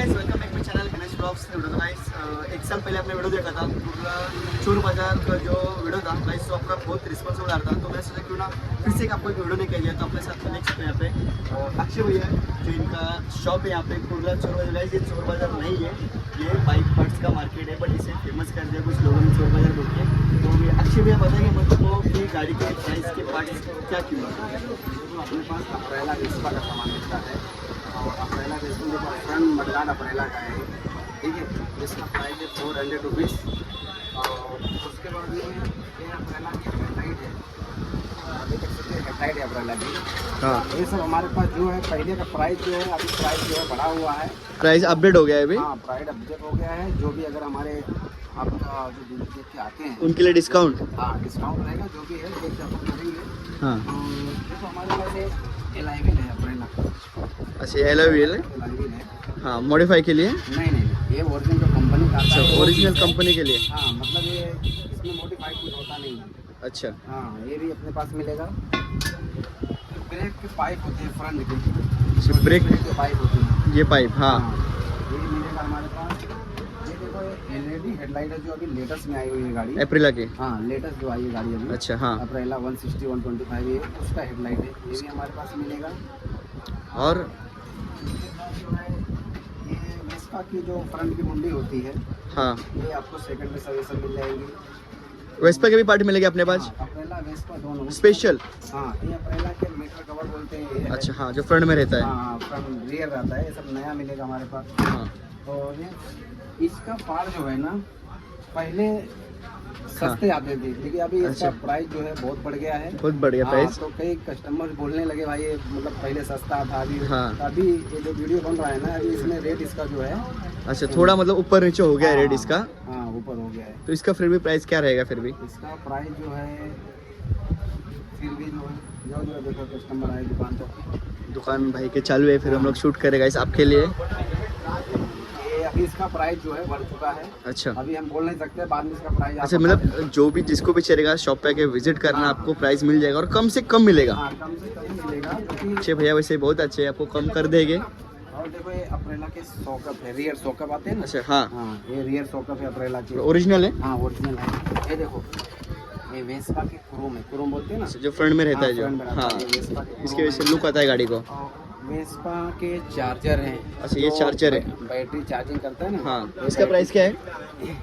Guys, welcome back my channel Ganesh blogs. Guys, एक साल पहले आपने वीडियो देखा था पूरा चोर बाजार का जो वीडियो था गाइस, तो आपका बहुत रिस्पॉन्स आ रहा था। तो मैं सोचा क्यों ना फिर से आपको एक वीडियो नहीं किया जाए। तो अपने साथ नेक्स्ट यहाँ पे अक्षय भैया जो इनका शॉप है यहाँ पे कुर्ला चोर बाजार। गाइस, ये चोर बाजार नहीं है, ये बाइक पार्ट्स का मार्केट है, बट इसे फेमस कर दिया कुछ लोगों ने चोर बाजार बोल के। तो ये अक्षय भैया बताएंगे मुझको कि गाड़ी के प्राइस के पार्ट्स क्या कीमत है। अपने पास अप्रेला वेस्पा का सामान मिलता है और अप्रेला वेस्पा देखो फ्रंट मडगार्ड अप्रेला का है, ठीक है। इसका प्राइस है 400 रुपीज़। और उसके बाद में ये अप्रेला की हेडलाइट है, देख सकते हैं हेडलाइट है अप्रेला की। हाँ, ये सब हमारे पास जो है पहले का प्राइस जो है, अभी प्राइस जो है बढ़ा हुआ है, प्राइस अपडेट हो गया है अभी। हाँ प्राइस अपडेट हो गया है। जो भी अगर हमारे आपका जो वीडियो देख के आते हैं उनके लिए डिस्काउंट। हाँ डिस्काउंट रहेगा, जो भी है देख के अपन करेंगे। हाँ, देखो हमारे पास एलाइविल है अप्रेला, अच्छा एलॉय व्हील है। एलाइविल है। हाँ, मॉडिफाई के लिए। नहीं, ये ओरिजिनल जो कंपनी का आता अच्छा, है वो ओरिजिनल चीज़ है। कंपनी के लिए। हाँ मतलब ये इसमें मॉडिफाइड कुछ होता नहीं है। अच्छा, हाँ ये भी अपने पास मिलेगा। ब्रेक के पाइप होते हैं फ्रंट के, ब्रेक के पाइप होते हैं, ये पाइप। हाँ, ये भी मिलेगा हमारे पास। ये देखो एलईडी हेडलाइट है जो अभी लेटेस्ट में आई हुई है गाड़ी। अप्रैला के। हाँ लेटेस्ट जो आई है गाड़ी अभी। अच्छा, हाँ। अप्रेला 160 125 ये उसका हेडलाइट है, ये भी हमारे पास मिलेगा। और ये वेस्पा की जो फ्रंट की मुंडी होती है, हाँ, ये आपको सेकंड में सर्विस मिल जाएगी। वेस्पा के भी पार्ट मिलेंगे अपने पास हाँ, अप्रेला वेस्पा दोनों स्पेशल। हाँ ये अप्रेला के मीटर कवर बोलते हैं ये है। अच्छा, हाँ, जो फ्रंट में रहता है। हाँ फ्रंट रियर रहता है, ये सब नया मिलेगा हमारे पास। हाँ, और ये इसका पार्ट जो है ना पहले सस्ते आते थे, लेकिन अभी इसका अच्छा। प्राइस जो है बहुत बढ़ गया है। बहुत बढ़िया हाँ, प्राइस। तो कई कस्टमर बोलने लगे भाई ये मतलब पहले सस्ता था, अभी हाँ। अभी ये जो वीडियो बन रहा है ना अभी इसमें रेट इसका जो है अच्छा, थोड़ा मतलब ऊपर नीचे हो गया है रेट इसका। हाँ ऊपर हो गया है। तो इसका फिर भी प्राइस क्या रहेगा फिर भी? इसका प्राइस जो है फिर भी जो है जो देखो कस्टमर आए दुकान पर, दुकान भाई के चालू है, फिर हम लोग शूट करेगा इस आपके लिए। ये अभी इसका प्राइस जो है बढ़ चुका है। अच्छा, अभी हम बोल नहीं सकते, बाद में इसका प्राइस अच्छा, मतलब जो भी जिसको भी चलेगा शॉप पे आके विजिट करना, आपको प्राइस मिल जाएगा और कम से कम मिलेगा। हाँ कम से कम ही मिलेगा क्योंकि। अच्छे भैया वैसे बहुत अच्छे हैं, आपको कम कर देंगे। और देखो ये अप्रेला के सॉकअप है, रियर सॉकअप आते हैं ना। अच्छा, हाँ, हाँ ये रियर सॉकअप है अप्रेला के। ओरिजिनल है। हाँ ओरिजिनल है। ये देखो ये वेस्पा के क्रोम है, क्रोम बोलते हैं ना। अच्छा, जो फ्रंट में रहता है जो। फ्रंट में रहता हाँ, है, ये वेस्पा के इसके क्रोम वजह से है। लुक आता है गाड़ी को। और वेस्पा के चार्जर हैं। अच्छा, ये जो चार्जर है। बैटरी चार्जिंग करता है ना। हाँ, इसका प्राइस क्या है?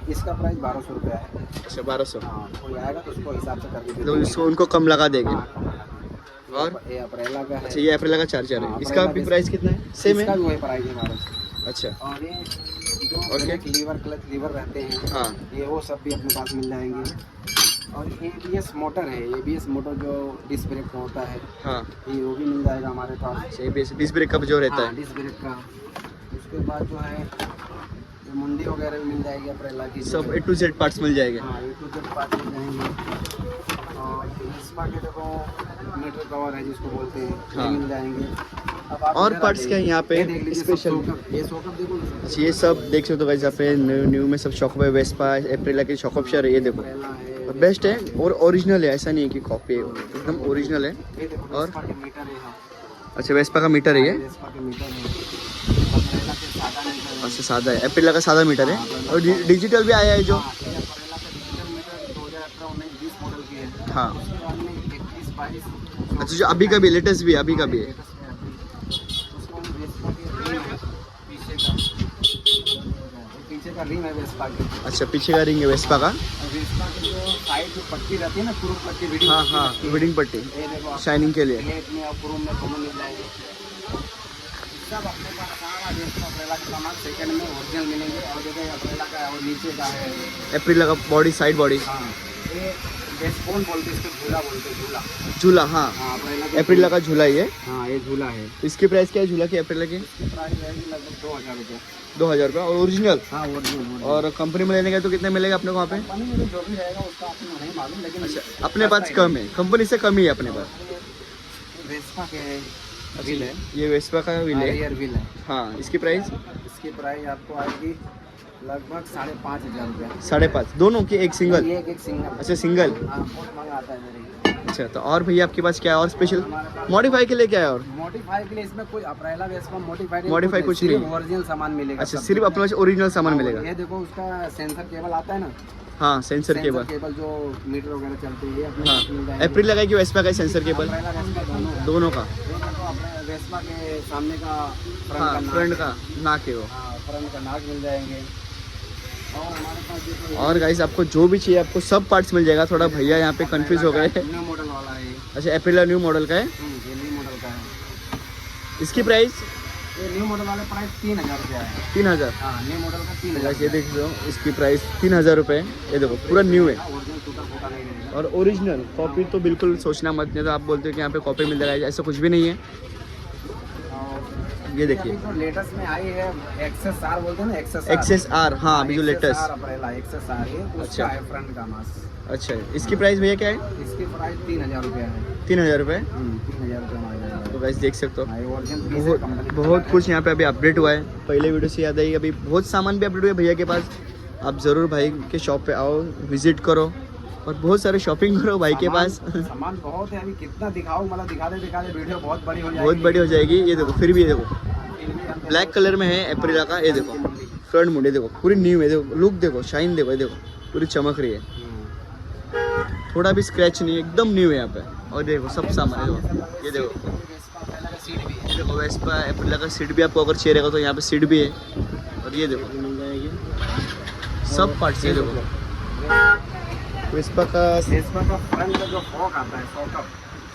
इसका प्राइस 1200 रुपया है। अच्छा, 1200। हाँ कोई आएगा तो उसको हिसाब से कर दीजिए। तो इसको उनको कम लगा देंगे। हाँ, और ये अप्रेला का है। अच्छा, ये अप्रैला का चार्जर है। हाँ, इसका अप्रेला भी का प्राइस कितना है? सेम इसका है। भी वही प्राइस है 1200। अच्छा, और ये जो और क्या? ब्रेक लीवर क्लच लीवर रहते हैं, हाँ, ये वो सब भी अपने पास मिल जाएंगे। और ABS मोटर है, ABS मोटर जो डिस्क ब्रेक का होता है, हाँ, ये वो भी मिल जाएगा हमारे पास। डिस्क ब्रेक जो रहता हाँ है। डिस्क ब्रेक का। उसके बाद जो है ये मुंडी वगैरह भी मिल जाएगी अप्रेला की। सब A to Z पार्ट्स मिल जाएंगे। हाँ A to Z पार्ट मिल जाएंगे। और वेस्पा के देखो मीटर कवर है जिसको बोलते हैं, हाँ। ये मिल जाएंगे। अब आप और इधर आ पार्ट्स जाइए। क्या है यहाँ पे ये देख लीजिए सब स्पेशल? सॉकअप, ये सॉकअप देखो ना। अच्छा, ये सब देख सकते हो गाइस, यहाँ पे न्यू में सब शॉप है। वेस्पा अप्रैला के शॉप है, ये देखो अप्रेला है, बेस्ट है और ओरिजिनल है, ऐसा नहीं है कि कॉपी है, एकदम ओरिजिनल है। ये देखो और वेस्पा के मीटर है। हाँ अच्छा, वेस्पा का मीटर है ये। वेस्पा के मीटर है। अप्रेला के सादा मीटर है। अच्छा, सादा है, अप्रैला का सादा मीटर है। और डिजिटल भी आया है जो। हाँ, ये अप्रेला का डिजिटल मीटर 2018-19-20 मॉडल की है। हाँ, उसके बाद में 21-22 अच्छा, जो अभी का भी लेटेस्ट भी अभी का भी है। उसको हम वेस्पा के रिंग है पीछे का रिंग है वेस्पा के। अच्छा, पीछे का रिंग है वेस्पा का। और वेस्पा की जो साइड जो पट्टी रहती है ना, क्रूम पट्टी, विडिंग हाँ, पट्टी हाँ, रहती है। विडिंग पट्टी ये देखो आप शाइनिंग के लिए। प्लेट में और क्रूम में दोनों मिल जाएंगे। सब अपने पास सारा वेस्पा अप्रेला का सामान सेकंड में ओरिजिनल मिलेंगे। और देखो अप्रेला का और नीचे का है। अप्रैला का बॉडी, साइड बॉडी। हाँ ये बेसबोन बोलते हैं, इसको झूला बोलते हैं, झूला। झूला, हाँ, हाँ अप्रैला का झूला ये। हाँ ये झूला है। तो इसकी प्राइस क्या है झूला की, अप्रैला की? इसकी प्राइस रहेगी लगभग 2000 रुपये। 2000 रुपये और ओरिजिनल। हाँ ओरिजिनल। और कंपनी में लेने का तो कितने मिलेगा अपने को वहाँ पे? कंपनी में जो भी रहेगा उसका आपको नहीं मालूम, लेकिन अच्छा, अपने पास कम है, कंपनी से कम ही है अपने पास। वेस्पा के व्हील है, ये वेस्पा का व्हील है। रियर व्हील है। हाँ, इसकी प्राइस इसकी प्राइस आपको आएगी लगभग 5500 रुपये। 5.5 दोनों की, एक सिंगल? ये एक सिंगल। अच्छा, सिंगल। हाँ बहुत महंगा आता है मेरे। अच्छा, तो और भैया आपके पास क्या है और स्पेशल हमारे पास मॉडिफाई के लिए क्या है और? मॉडिफाई के लिए इसमें कोई अप्रेला वेस्पा मॉडिफाई Modify कुछ नहीं। ओरिजिनल सामान मिलेगा। अच्छा, सब सिर्फ कुछ। अपने पास ओरिजिनल सामान हाँ, मिलेगा। ये देखो उसका सेंसर केबल आता है ना, हाँ, सेंसर केबल। केबल जो मीटर वगैरह चलते हैं, अपने हाँ, पास मिल जाएंगे। अप्रैल लगाई कि वेस्पा का सेंसर केबल? अप्रेला वेस्पा दोनों का। ये देखो अपने वेस्पा के सामने का हाँ, फ्रंट का नाक है वो। हाँ, फ्रंट का नाक मिल जाएंगे। और हमारे पास देखो और गाइस आपको जो भी चाहिए आपको सब पार्ट्स मिल जाएगा। थोड़ा भैया यहाँ पे कंफ्यूज हो गए। न्यू मॉडल वाला है ये। अच्छा, अप्रैला न्यू मॉडल का है। ये न्यू मॉडल का है। इसकी प्राइस ये न्यू मॉडल वाले प्राइस 3000 रुपया है। 3000। हाँ, न्यू मॉडल का 3000। गाइस ये देख लो, इसकी प्राइस 3000 रुपये। ये देखो पूरा न्यू है ओरिजिनल टूटा फूटा नहीं रहेगा। और ओरिजिनल। कॉपी तो बिल्कुल सोचना मत, नहीं तो आप बोलते हो कि यहाँ पे कॉपी मिल जाएगा, ऐसा कुछ भी नहीं है। और ये देखिए अभी जो लेटेस्ट में आई है एक्सेस आर बोलते हैं ना, एक्सेस आर। हाँ, अभी जो लेटेस्ट। अप्रेला एक्सेस आर है, अच्छा। उसका है फ्रंट का मास्क। अच्छा, इसकी प्राइस भैया क्या है? इसकी प्राइस 3000 रुपया है। 3000 रुपये। 3000 रुपया मांग रहा है। तो गाइस देख सकते हो, हाँ, ये ओरिजिनल पीस है, कंपनी का बहुत है। कुछ यहाँ पे अभी अपडेट हुआ है। पहले वीडियो से याद आई, अभी बहुत सामान भी अपडेट हुआ है भैया के पास। आप ज़रूर भाई के शॉप पे आओ, विजिट करो और बहुत सारे शॉपिंग करो भाई के पास। सामान बहुत है, अभी कितना दिखाऊं, मतलब दिखाते दिखाते वीडियो बहुत बड़ी हो जाएगी। बहुत बड़ी हो जाएगी। ये देखो, फिर भी ये देखो ब्लैक कलर में है अप्रेला का। ये देखो फ्रंट मुंडे देखो पूरी न्यू है। देखो लुक देखो, शाइन देखो, ये देखो पूरी चमक रही है, थोड़ा भी स्क्रैच नहीं है, एकदम न्यू है यहाँ पे। और देखो सब सामान है, देखो ये देखो, ये देखो वेस्पा अप्रेला का सीट भी आपको अगर चाहिए रहेगा तो यहाँ पे सीट भी है। और ये देखो मिल जाएगी सब पार्ट्स। ये देखो वेस्पा का वेस्पा का फ्रंट का जो फॉक आता है, फॉक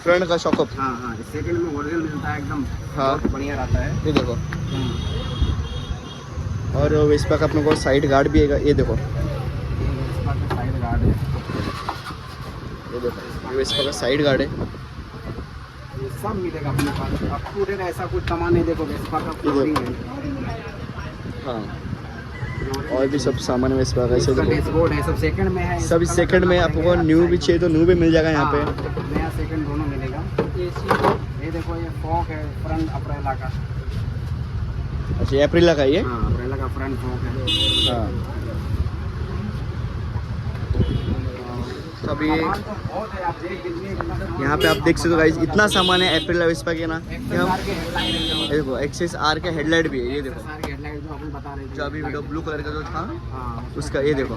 फ्रंट का शॉकअप। हाँ हाँ, सेकंड में ओरिजिनल मिलता है एकदम। हाँ। बहुत बढ़िया रहता है। ये देखो, और वेस्पा का अपने को साइड गार्ड भी है। ये देखो, ये वेस्पा का साइड गार्ड है। ये देखो ये वेस्पा का साइड गार्ड है। ये सब मिलेगा अपने पास। अब पूरे का ऐसा कुछ सामान नहीं, देखो वेस्पा का फ्लोरिंग है। हाँ, और भी सब सामान है वेस्पा का। ऐसे इसका देखो डैशबोर्ड है, सब सेकंड में है। सब सेकंड में। आपको न्यू भी चाहिए तो न्यू भी मिल जाएगा यहाँ पे। हाँ, नया सेकंड दोनों मिलेगा। ये देखो, ये फॉक है फ्रंट अप्रेला का। अच्छा, ये अप्रेला का ही है। हाँ, अप्रेला का फ्रंट फॉक है। हाँ, तो अभी सामान तो बहुत है, आप देख लीजिए कितना सामान यहाँ पे आप देख सकते हो गाइस, इतना सामान है अप्रेला वेस्पा के ना। एक्सेस कि हम आर के हेडलाइट है। ये देखो एक्सेस आर के हेडलाइट भी है। ये देखो एक्सेस आर के हेडलाइट जो अपन बता रहे थे, जो अभी वीडियो ब्लू कलर का जो था हाँ, उसका। ये देखो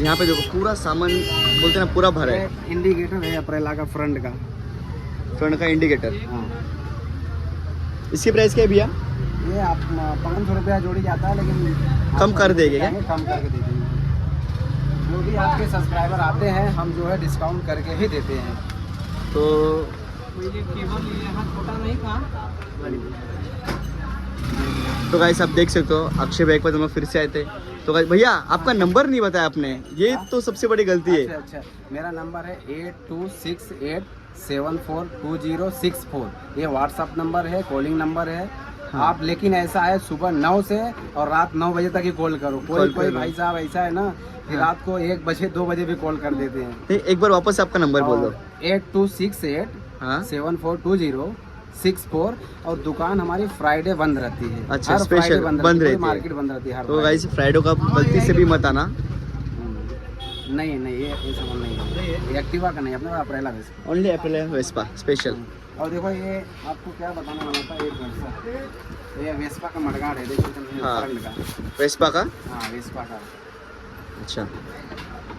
यहाँ पे देखो पूरा सामान बोलते हैं ना, पूरा भरा है। इंडिकेटर है अप्रेला का फ्रंट का। फ्रंट का इंडिकेटर। हाँ, इसकी प्राइस क्या है भैया? ये आप 500 रुपया जोड़ी जाता है, लेकिन कम कर देंगे क्या? कम करके दे देंगे। जो भी आपके सब्सक्राइबर आते हैं, हम जो है डिस्काउंट करके ही देते हैं। तो केवल यहाँ छोटा नहीं था। तो गाइस आप देख सकते हो, अक्षय भाई के पास हम लोग फिर से आए थे। तो गाइस भैया आपका नंबर नहीं बताया आपने, ये तो सबसे बड़ी गलती है। अच्छा, मेरा नंबर है 8268742064। ये व्हाट्सअप नंबर है, कॉलिंग नंबर है। हाँ। आप लेकिन ऐसा है, सुबह 9 से और रात 9 बजे तक ही कॉल करो। कोई भाई साहब ऐसा है ना कि रात को 1 बजे 2 बजे भी कॉल कर देते हैं। नहीं, एक बार वापस आपका नंबर बोल दो। 8268 हाँ 742064। और दुकान हमारी फ्राइडे बंद रहती है। अच्छा, हर स्पेशल फ्राइडे बंद रहती है, रहती है। मार्केट बंद रहती है हर तो गाइस फ्राइडे का गलती से भी मत आना। नहीं नहीं, ये सामान नहीं है। ये एक्टिवा का नहीं, अपने पास Aprilia Vespa. Only Aprilia Vespa special. और देखो, ये आपको क्या बताने वाला था, एक वर्षा ये वेस्पा का मडगार्ड है, देखो हाँ। फ्रंट का। वेस्पा का। हाँ, वेस्पा का। अच्छा,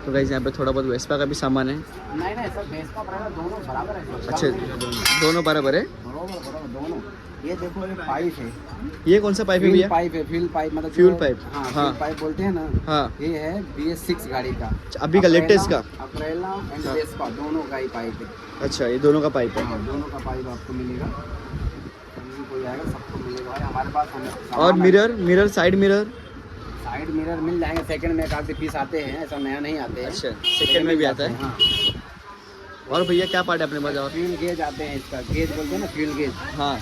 तो गाइस यहाँ पे थोड़ा बहुत वेस्पा का भी सामान है। नहीं नहीं, सब वेस्पा अप्रेला दोनों बराबर है। अच्छा, दोनों बराबर है। बराबर बराबर दोनों। ये देखो, ये पाइप है। ये कौन सा पाइप है फ्यूल भैया? पाइप है, फ्यूल पाइप मतलब फ्यूल जो- पाइप। हाँ, हाँ। फ्यूल पाइप बोलते हैं ना। हाँ, ये है BS6 गाड़ी का। अभी का लेटेस्ट का। अप्रेला एंड हाँ। वेस्पा दोनों का ही पाइप है। अच्छा, ये दोनों का पाइप है। हाँ, दोनों का पाइप आपको मिलेगा। कहीं कोई आएगा सबको मिलेगा। और हमारे पास और mirror side mirror. Side mirror मिल जाएंगे। सेकंड में काफी पीस आते हैं, ऐसा नया नहीं आते हैं। अच्छा, सेकंड में भी आता है। हाँ। और भैया क्या पार्ट है अपने पास और? फ्यूल गेज आते हैं, इसका गेज बोलते हैं ना, फ्यूल गेज। हाँ,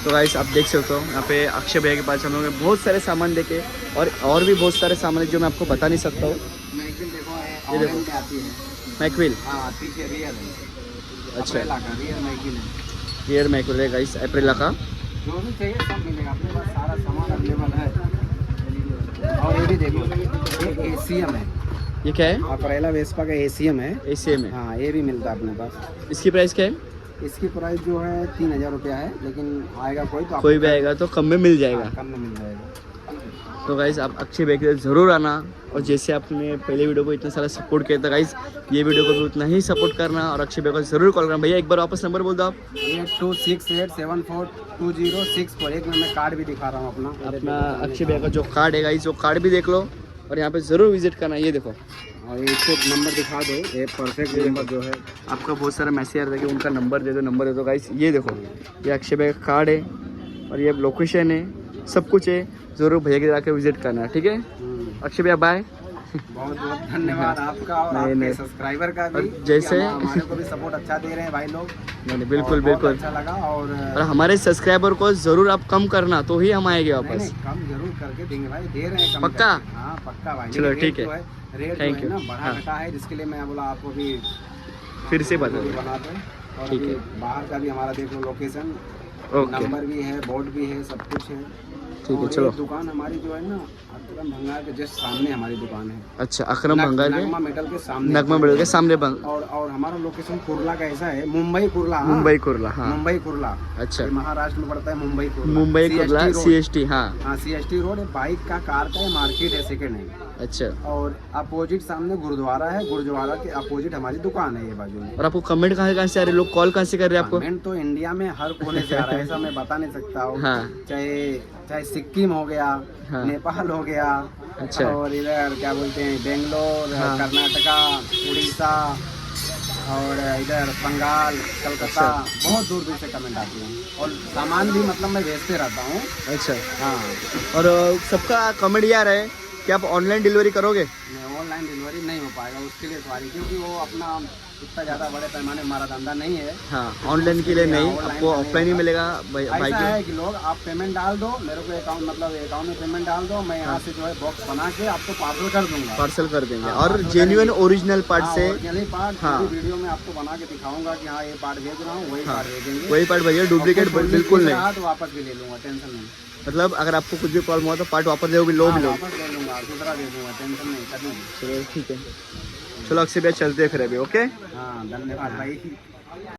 तो गाइस आप देख सकते हो यहाँ पे अक्षय भैया के पास हम लोग ने बहुत सारे सामान देखे और भी बहुत सारे सामान है जो मैं आपको बता नहीं सकता हूँ। मैगजीन देखो, ये देखो। ऑरेंज में आती है। मैकविल। हाँ, पीछे रियर है। अच्छा, अप्रेला का रियर मैगजीन है। रियर मैकविल है गाइस अप्रेला का। जो भी चाहिए सब मिलेगा, अपने पास सारा सामान अवेलेबल है। और ये भी देखो, ये एसीएम है, ये क्या है? अप्रेला वेस्पा का एसीएम है। एसीएम है। हाँ, ये भी मिलता है अपने पास। इसकी प्राइस क्या है? इसकी प्राइस जो है 3000 रुपया है, लेकिन आएगा कोई तो कोई भी आएगा तो कम में मिल जाएगा। हाँ, कम में मिल जाएगा। तो गाइस आप अक्षय भाई के ज़रूर आना, और जैसे आपने पहले वीडियो को इतना सारा सपोर्ट किया था गाइस, ये वीडियो को भी उतना ही सपोर्ट करना, और अक्षय भाई को ज़रूर कॉल करना। भैया एक बार वापस नंबर बोल दो आप। 8268742064। एक मैं कार्ड भी दिखा रहा हूँ अपना अक्षय भाई का जो कार्ड है गाइस, वो कार्ड भी देख लो, और यहाँ पे ज़रूर विजिट करना। ये देखो, और इसको नंबर दिखा दो, ये परफेक्ट नंबर जो है। आपका बहुत सारा मैसेज आता है कि उनका नंबर दे दो गाइस। ये देखो, ये अक्षय भाई का कार्ड है, और ये लोकेशन है, सब कुछ है। ज़रूर भैया के जाके विजिट करना, ठीक है अक्षय भैया, बाय। बहुत बहुत धन्यवाद आपका और नहीं, आपके नहीं। सब्सक्राइबर का भी। और जैसे- हमारे को भी सपोर्ट अच्छा दे रहे हैं भाई लोग। नहीं बिल्कुल और बहुत बिल्कुल। अच्छा लगा। और हमारे सब्सक्राइबर को ज़रूर आप कम करना, तो ही हम आएंगे नहीं, वापस। नहीं, कम जरूर करके देंगे भाई, दे रहे हैं कम पक्का? करके। हाँ पक्का भाई। चलो, रेट ठीक है। जो रेट Thank जो है you। ना बढ़ा हाँ। घटा है, जिसके लिए मैं बोला आपको भी फिर से बता वीडियो दो। बना दो। और ठीक अभी है। बाहर का भी हमारा देख लो लोकेशन, ओके, नंबर भी है, बोर्ड भी है, सब कुछ है। ठीक है और चलो। ये दुकान हमारी जो है ना, अकरम भंगार के जस्ट सामने हमारी दुकान है। अच्छा, अकरम भंगार नगमा के मेटल के सामने। नगमा मिल के सामने और हमारा लोकेशन कुर्ला का ऐसा है, मुंबई कुर्ला। हाँ, मुंबई कुर्ला। हाँ मुंबई कुर्ला। अच्छा, ये महाराष्ट्र में पड़ता है Mumbai Kurla. Mumbai Kurla CST road. CST। हाँ हाँ, CST रोड है। बाइक का, कार का मार्केट है, सेकंड है। अच्छा। और अपोजिट सामने गुरुद्वारा है, गुरुद्वारा के अपोजिट हमारी दुकान है ये बाजू में। और आपको कमेंट कहाँ से आ रहे हैं? लोग कॉल कहाँ से कर रहे हैं आपको? कमेंट तो इंडिया में हर कोने से आ रहा है, ऐसा मैं बता नहीं सकता हूँ। हाँ। चाहे सिक्किम हो गया, हाँ। नेपाल हो गया, अच्छा। और इधर क्या बोलते हैं, बेंगलोर, हाँ। कर्नाटका, उड़ीसा, और इधर बंगाल, कलकत्ता, अच्छा। बहुत दूर दूर से कमेंट आते हैं। और सामान भी मतलब मैं भेजते रहता हूँ। अच्छा, हाँ, और सबका कमेंट ये आ रहा है कि आप ऑनलाइन डिलीवरी करोगे? मैं ऑनलाइन डिलीवरी नहीं हो पाएगा उसके लिए सॉरी, क्योंकि वो अपना इतना ज़्यादा बड़े पैमाने में हमारा धंधा नहीं है। हाँ, ऑनलाइन के लिए नहीं, ऑनलाइन आपको का नहीं ऑफलाइन ही होगा। मिलेगा बाइक ऐसा है के। कि लोग आप पेमेंट डाल दो मेरे को, अकाउंट में पेमेंट डाल दो, मैं यहाँ से जो है बॉक्स बना के आपको पार्सल कर दूंगा। पार्सल कर देंगे, हाँ, और पार्सल जेन्युइन करेंगे। ओरिजिनल पार्ट से। ओरिजिनली पार्ट हाँ। पूरी वीडियो में आपको बना के दिखाऊंगा कि हाँ ये पार्ट भेज रहा हूँ, वही हाँ, पार्ट भेजेंगे। वही पार्ट भैया, डुप्लीकेट बिल्कुल नहीं। तो वापस भी ले लूंगा, टेंशन नहीं। मतलब अगर आपको कुछ भी प्रॉब्लम हुआ तो पार्ट वापस दे लो हाँ, भी लो। वापस ले लूंगा, दूसरा दे दूंगा, टेंशन नहीं, कभी नहीं। चलो ठीक है, चलो अक्षय भैया चलते हैं फिर अभी। ओके, हाँ, धन्यवाद भाई।